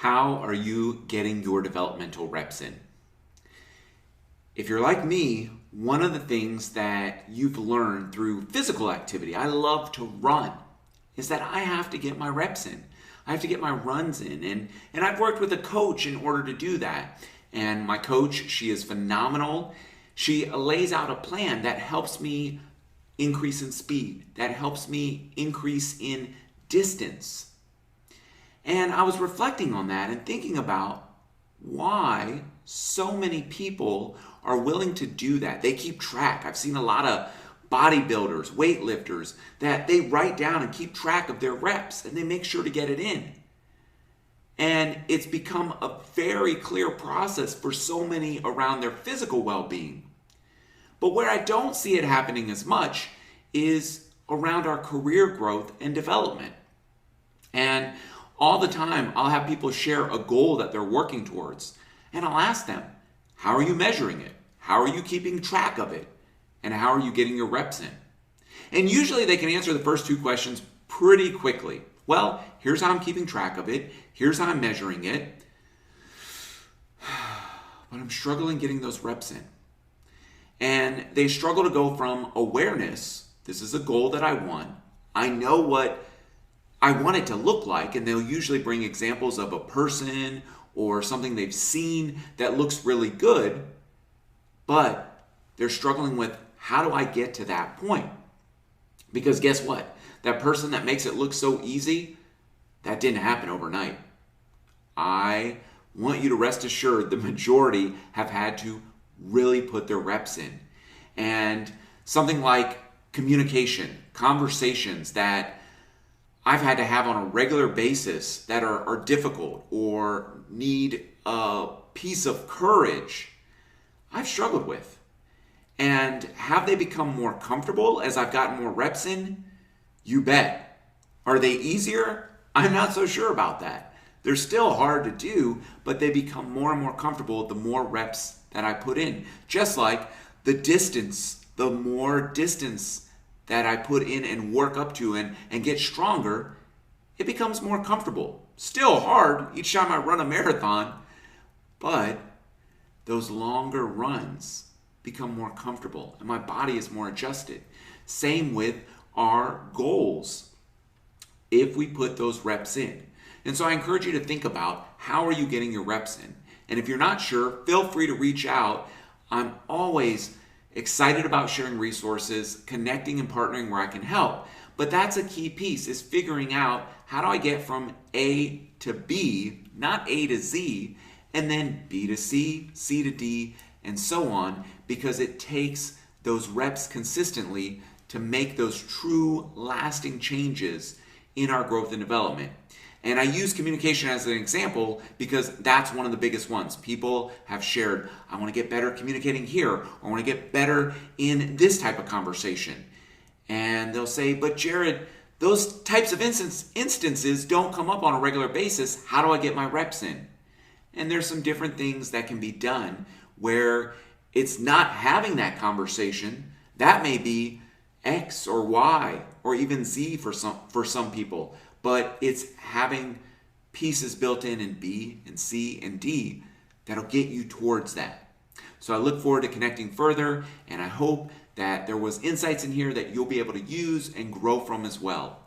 How are you getting your developmental reps in? If you're like me, one of the things that you've learned through physical activity, I love to run, is that I have to get my reps in. I have to get my runs in. And I've worked with a coach in order to do that. And my coach, she is phenomenal. She lays out a plan that helps me increase in speed, that helps me increase in distance. And I was reflecting on that and thinking about why so many people are willing to do that. They keep track. I've seen a lot of bodybuilders, weightlifters, that they write down and keep track of their reps and they make sure to get it in. And it's become a very clear process for so many around their physical well-being. But where I don't see it happening as much is around our career growth and development. And all the time, I'll have people share a goal that they're working towards. And I'll ask them, how are you measuring it? How are you keeping track of it? And how are you getting your reps in? And usually they can answer the first two questions pretty quickly. Well, here's how I'm keeping track of it. Here's how I'm measuring it. But I'm struggling getting those reps in. And they struggle to go from awareness, this is a goal that I want. I know what I want it to look like, and they'll usually bring examples of a person or something they've seen that looks really good, but they're struggling with, how do I get to that point? Because guess what? That person that makes it look so easy, that didn't happen overnight. I want you to rest assured the majority have had to really put their reps in. And something like communication, conversations that I've had to have on a regular basis that are difficult or need a piece of courage, I've struggled with. And have they become more comfortable as I've gotten more reps in? You bet. Are they easier? I'm not so sure about that. They're still hard to do, but they become more and more comfortable the more reps that I put in. Just like the distance, the more distance that I put in and work up to and get stronger, it becomes more comfortable. Still hard each time I run a marathon, but those longer runs become more comfortable and my body is more adjusted. Same with our goals if we put those reps in. And so I encourage you to think about, how are you getting your reps in? And if you're not sure, feel free to reach out. I'm always excited about sharing resources, connecting and partnering where I can help. But that's a key piece, is figuring out, how do I get from A to B, not A to Z, and then B to C, C to D, and so on, because it takes those reps consistently to make those true lasting changes in our growth and development. And I use communication as an example because that's one of the biggest ones. People have shared, I want to get better communicating here, or I want to get better in this type of conversation. And they'll say, but Jared, those types of instances don't come up on a regular basis. How do I get my reps in? And there's some different things that can be done where it's not having that conversation. That may be X or Y or even Z for some people. But it's having pieces built in B and C and D that'll get you towards that. So I look forward to connecting further, and I hope that there was insights in here that you'll be able to use and grow from as well.